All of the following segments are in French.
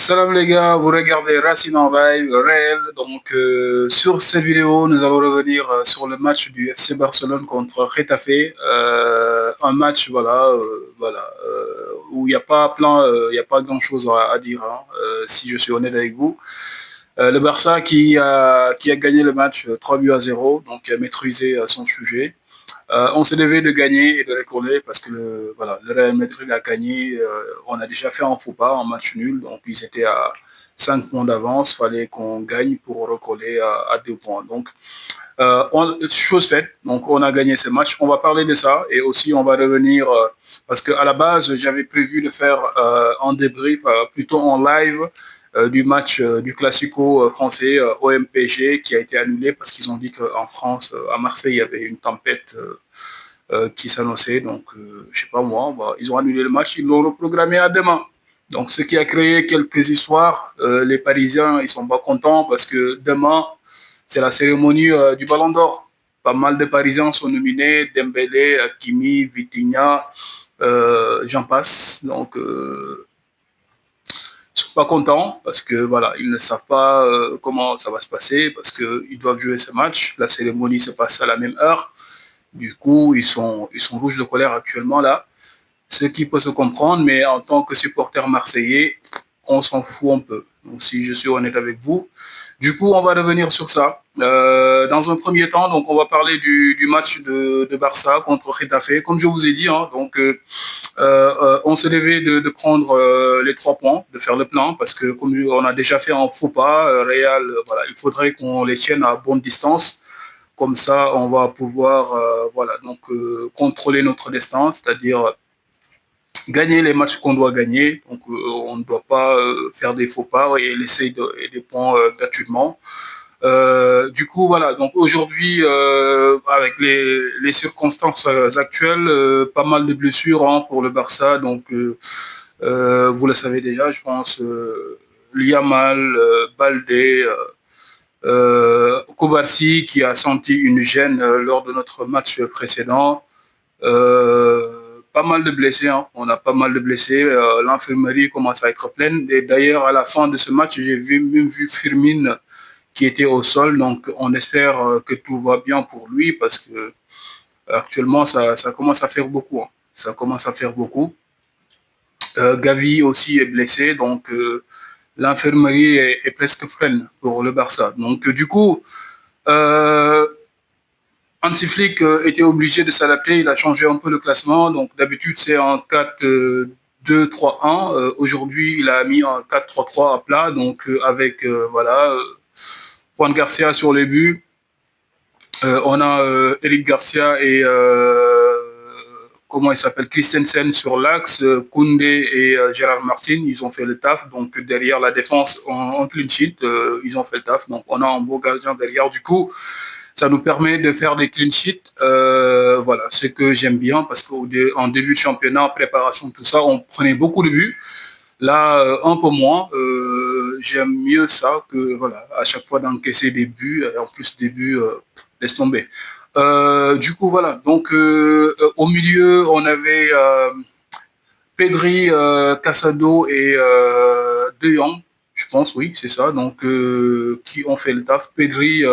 Salam les gars, vous regardez Racine en live, réel. Donc sur cette vidéo, nous allons revenir sur le match du FC Barcelone contre Getafe. Un match, où il n'y a pas il y a pas grand-chose à dire, hein, si je suis honnête avec vous. Le Barça qui a gagné le match 3 buts à 0, donc a maîtrisé son sujet. On se devait de gagner et de recorder parce que le Real Madrid a gagné. On a déjà fait un faux pas, en match nul, donc ils étaient à 5 points d'avance. Il fallait qu'on gagne pour recoller à 2 points. Donc, chose faite. Donc, on a gagné ce match. On va parler de ça et aussi on va revenir parce qu'à la base, j'avais prévu de faire un débrief plutôt en live du match du Classico français OM-PSG qui a été annulé parce qu'ils ont dit qu'en France, à Marseille, il y avait une tempête qui s'annonçait. Donc, je sais pas moi, ils ont annulé le match, ils l'ont reprogrammé à demain. Donc, ce qui a créé quelques histoires. Les Parisiens, ils sont pas contents parce que demain, c'est la cérémonie du Ballon d'Or. Pas mal de Parisiens sont nominés, Dembélé, Hakimi, Vitinha, j'en passe. Donc, ils sont pas contents parce que voilà, ils ne savent pas comment ça va se passer parce qu'ils doivent jouer ce match. La cérémonie se passe à la même heure. Du coup, ils sont rouges de colère actuellement là, ce qui peut se comprendre, mais en tant que supporter marseillais, on s'en fout un peu. Donc, si je suis honnête avec vous. Du coup, on va revenir sur ça. Dans un premier temps, donc, on va parler du match de Barça contre Getafe. Comme je vous ai dit, hein, donc, on se devait de prendre les 3 points, de faire le plan, parce que comme on a déjà fait un faux pas, Real, voilà, il faudrait qu'on les tienne à bonne distance. Comme ça, on va pouvoir contrôler notre destin, c'est-à-dire gagner les matchs qu'on doit gagner. Donc, on ne doit pas faire des faux pas et laisser des points gratuitement. Du coup, voilà. Donc aujourd'hui, avec les circonstances actuelles, pas mal de blessures hein, pour le Barça. Donc, vous le savez déjà, je pense. Yamal, Baldé, Kovacic qui a senti une gêne lors de notre match précédent. Pas mal de blessés, hein. On a pas mal de blessés. L'infirmerie commence à être pleine. Et d'ailleurs, à la fin de ce match, j'ai même vu Firmine qui était au sol. Donc, on espère que tout va bien pour lui parce que actuellement, ça commence à faire beaucoup, hein. Ça commence à faire beaucoup. Gavi aussi est blessé. Donc, l'infirmerie est presque pleine pour le Barça. Donc, du coup, euh, Hansi Flick était obligé de s'adapter, il a changé un peu le classement. Donc d'habitude c'est en 4-2-3-1. Aujourd'hui il a mis en 4-3-3 à plat. Donc avec Juan Garcia sur les buts. On a Eric Garcia et comment il s'appelle Christensen sur l'axe. Koundé et Gérard Martin, ils ont fait le taf. Donc derrière la défense en clean sheet, ils ont fait le taf. Donc on a un beau gardien derrière. Du coup, ça nous permet de faire des clean sheets. Voilà, ce que j'aime bien parce qu'en début de championnat, en préparation, tout ça, on prenait beaucoup de buts. Là, un peu moins. J'aime mieux ça que voilà, à chaque fois d'encaisser des buts. Et en plus, des buts, laisse tomber. Du coup, voilà. Donc, au milieu, on avait Pedri, Casado et De Jong, je pense, oui, c'est ça. Donc, qui ont fait le taf. Pedri,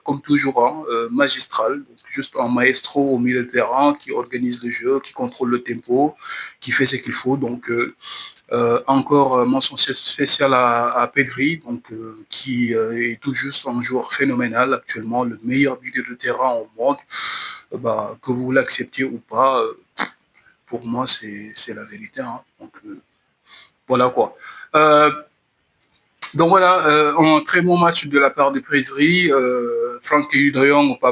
comme toujours, hein, magistral. Donc, juste un maestro au milieu de terrain qui organise le jeu, qui contrôle le tempo, qui fait ce qu'il faut. Donc, encore mention spéciale à Pedri, donc, qui est tout juste un joueur phénoménal actuellement, le meilleur milieu de terrain au monde. Que vous l'acceptiez ou pas, pour moi, c'est la vérité, hein. Donc, voilà quoi. Euh, donc voilà, un très bon match de la part de Pedri. Frankie de Jong, pas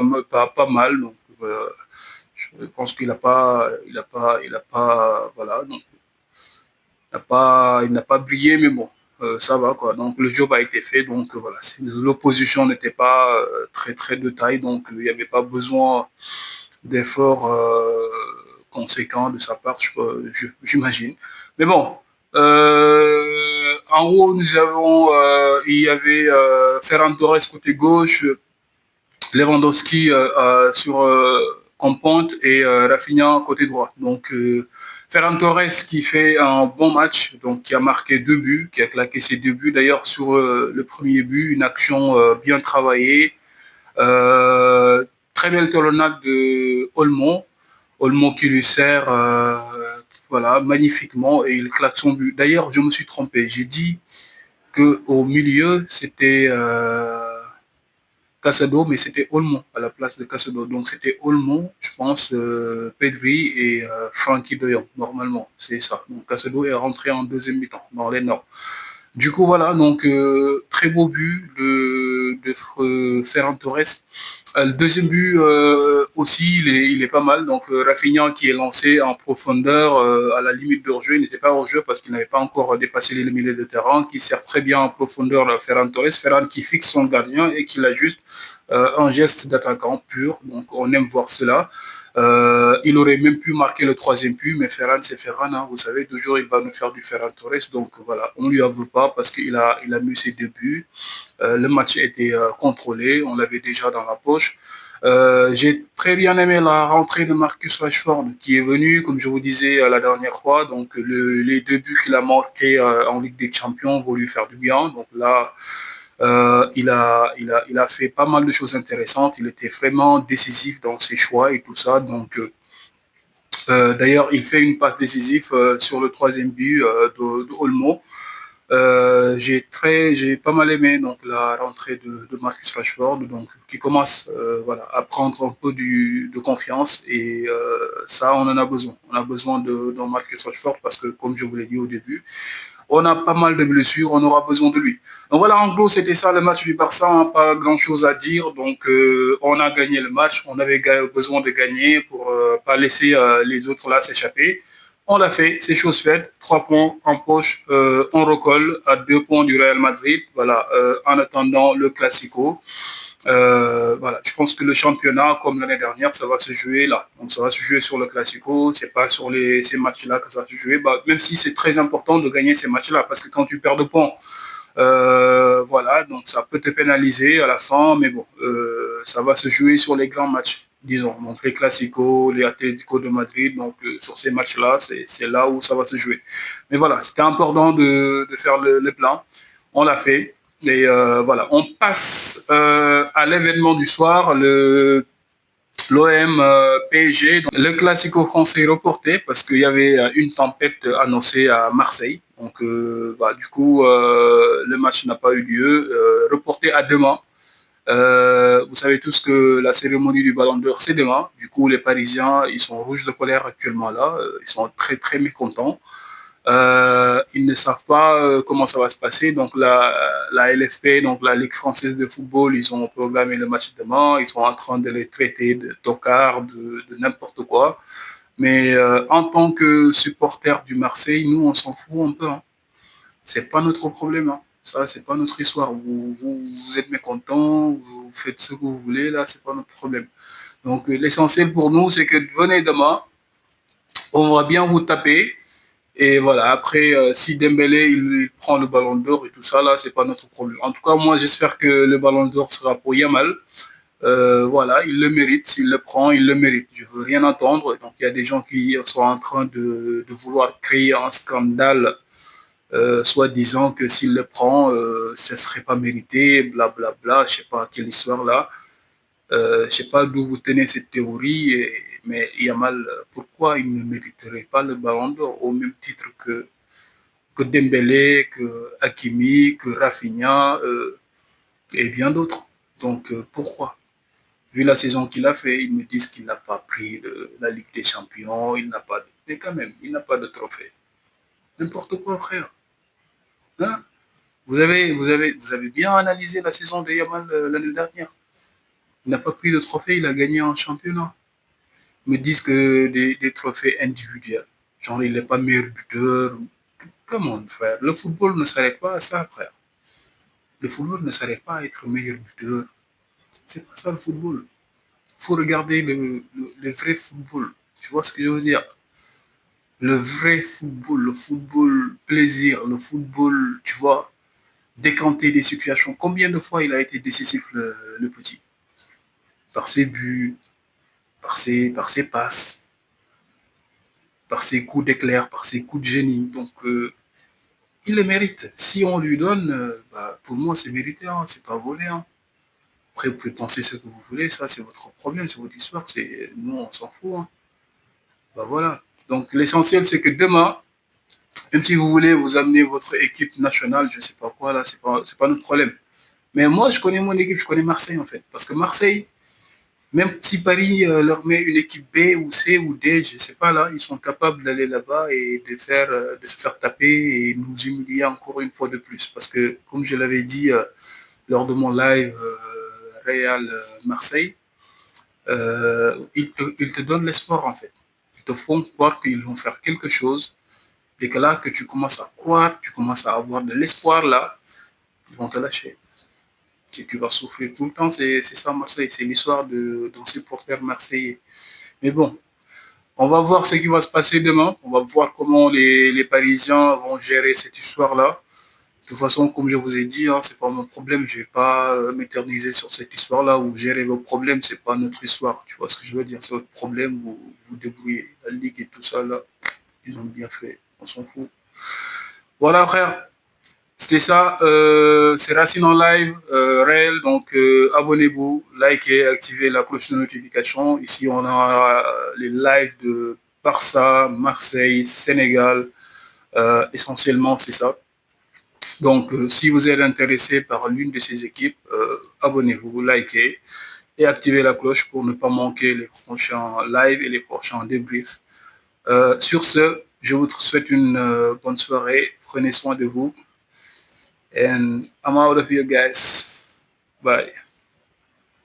mal. Donc, je pense qu'il a pas, voilà, donc, il n'a pas brillé, mais bon, ça va quoi. Donc le job a été fait, donc voilà. L'opposition n'était pas très très de taille, donc il n'y avait pas besoin d'efforts conséquents de sa part, j'imagine. Mais bon, en haut, il y avait Ferran Torres côté gauche, Lewandowski sur en pointe et Rafinha côté droit. Donc Ferran Torres qui fait un bon match, donc qui a marqué 2 buts, qui a claqué ses 2 buts. D'ailleurs, sur le premier but, une action bien travaillée. Euh, Très belle talonnade de Olmo. Olmo qui lui sert voilà, magnifiquement et il claque son but. D'ailleurs, je me suis trompé. J'ai dit qu'au milieu, c'était Casado, mais c'était Olmo à la place de Casado. Donc c'était Olmo, je pense, Pedri et Frankie de Jong, normalement. C'est ça. Donc Casado est rentré en deuxième mi-temps, dans les Nords. Du coup, voilà, donc très beau but de Ferran Torres. Le deuxième but aussi, il est pas mal. Donc Rafinha qui est lancé en profondeur à la limite de hors-jeu. Il n'était pas hors-jeu parce qu'il n'avait pas encore dépassé les milieux de terrain, qui sert très bien en profondeur à Ferran Torres. Ferran qui fixe son gardien et qui l'ajuste un geste d'attaquant pur. Donc on aime voir cela. Il aurait même pu marquer le troisième but, mais Ferran, c'est Ferran. Hein, vous savez, toujours il va nous faire du Ferran Torres. Donc voilà, on ne lui avoue pas parce qu'il a mis ses 2 buts. Le match a été contrôlé, on l'avait déjà dans la poche. J'ai très bien aimé la rentrée de Marcus Rashford qui est venu, comme je vous disais la dernière fois. Donc les 2 buts qu'il a marqués en Ligue des Champions vont lui faire du bien. Donc là, il a fait pas mal de choses intéressantes. Il était vraiment décisif dans ses choix et tout ça. Donc d'ailleurs, il fait une passe décisive sur le troisième but de Olmo. J'ai pas mal aimé donc la rentrée de Marcus Rashford, donc qui commence voilà à prendre un peu de confiance et ça on en a besoin. On a besoin de Marcus Rashford parce que comme je vous l'ai dit au début, on a pas mal de blessures, on aura besoin de lui. Donc voilà, en gros, c'était ça le match du Barça, hein, pas grand-chose à dire. Donc on a gagné le match, on avait besoin de gagner pour pas laisser les autres là s'échapper. On l'a fait, c'est chose faite. 3 points en poche, on recolle à 2 points du Real Madrid. Voilà, en attendant le Classico. Voilà, je pense que le championnat, comme l'année dernière, ça va se jouer là. Donc ça va se jouer sur le Classico, c'est pas sur ces matchs-là que ça va se jouer. Bah, même si c'est très important de gagner ces matchs-là, parce que quand tu perds de points, voilà, donc ça peut te pénaliser à la fin, mais bon, ça va se jouer sur les grands matchs, disons, donc les Classico, les Atlético de Madrid, donc sur ces matchs-là, c'est là où ça va se jouer. Mais voilà, c'était important de faire le plan, on l'a fait. Et voilà, on passe à l'événement du soir, l'OM PSG. Donc, le classico français reporté parce qu'il y avait une tempête annoncée à Marseille. Donc, bah, du coup, le match n'a pas eu lieu. Reporté à demain. Vous savez tous que la cérémonie du Ballon d'Or, c'est demain. Du coup, les Parisiens, ils sont rouges de colère actuellement là. Ils sont très, très mécontents. Ils ne savent pas comment ça va se passer. Donc la LFP, donc la Ligue française de football, ils ont programmé le match demain. Ils sont en train de les traiter de tocards, de n'importe quoi. Mais en tant que supporter du Marseille, nous, on s'en fout un peu. Hein. C'est pas notre problème. Hein. Ça, c'est pas notre histoire. Vous êtes mécontents, vous faites ce que vous voulez, là, c'est pas notre problème. Donc l'essentiel pour nous, c'est que venez demain, on va bien vous taper. Et voilà, après, si Dembélé il prend le ballon d'or et tout ça, là, c'est pas notre problème. En tout cas, moi, j'espère que le ballon d'or sera pour Yamal. Voilà, il le mérite, s'il le prend, il le mérite. Je veux rien entendre. Donc, il y a des gens qui sont en train de vouloir créer un scandale, soit disant que s'il le prend, ce ne serait pas mérité, blablabla, bla, bla, je sais pas quelle histoire là. Je ne sais pas d'où vous tenez cette théorie, mais Yamal, pourquoi il ne mériterait pas le ballon d'or au même titre que Dembélé, que Hakimi, que Rafinha et bien d'autres. Donc pourquoi? Vu la saison qu'il a fait, ils me disent qu'il n'a pas pris la Ligue des Champions, il n'a pas de... Mais quand même, il n'a pas de trophée. N'importe quoi, frère. Hein? Vous avez bien analysé la saison de Yamal l'année dernière. Il n'a pas pris de trophée, il a gagné un championnat. Ils me disent que des trophées individuels. Genre, il n'est pas meilleur buteur. Comment, frère? Le football ne s'arrête pas à ça, frère. Le football ne s'arrête pas à être meilleur buteur. C'est pas ça le football. Il faut regarder le vrai football. Tu vois ce que je veux dire? Le vrai football, le football plaisir, le football, tu vois, décanter des situations. Combien de fois il a été décisif, le petit? Par ses buts, par ses passes. par ses coups d'éclair, par ses coups de génie. Donc, il le mérite. Si on lui donne, pour moi, c'est mérité, hein, c'est pas volé. Hein. Après, vous pouvez penser ce que vous voulez, ça, c'est votre problème, c'est votre histoire, nous, on s'en fout. Hein. Voilà. Donc, l'essentiel, c'est que demain, même si vous voulez vous amener votre équipe nationale, je sais pas quoi, là, c'est pas notre problème. Mais moi, je connais mon équipe, je connais Marseille, en fait. Parce que Marseille, même si Paris leur met une équipe B ou C ou D, je ne sais pas là, ils sont capables d'aller là-bas et de se faire taper et nous humilier encore une fois de plus. Parce que, comme je l'avais dit lors de mon live Real Marseille, ils te donnent l'espoir en fait. Ils te font croire qu'ils vont faire quelque chose et que là, que tu commences à croire, tu commences à avoir de l'espoir là, ils vont te lâcher. Et tu vas souffrir tout le temps, c'est ça Marseille, c'est l'histoire d'un supporter marseillais. Mais bon, on va voir ce qui va se passer demain. On va voir comment les Parisiens vont gérer cette histoire-là. De toute façon, comme je vous ai dit, hein, c'est pas mon problème. Je vais pas m'éterniser sur cette histoire-là ou gérer vos problèmes. C'est pas notre histoire. Tu vois ce que je veux dire? C'est votre problème. Vous vous débrouillez. La ligue et tout ça là, ils ont bien fait. On s'en fout. Voilà, frère. C'était ça. C'est Racine en live réel. Donc, abonnez-vous, likez, activez la cloche de notification. Ici, on a les lives de Barça, Marseille, Sénégal. Essentiellement, c'est ça. Donc, si vous êtes intéressé par l'une de ces équipes, abonnez-vous, likez et activez la cloche pour ne pas manquer les prochains lives et les prochains débriefs. Sur ce, je vous souhaite une bonne soirée. Prenez soin de vous. And I'm out of here, guys. Bye.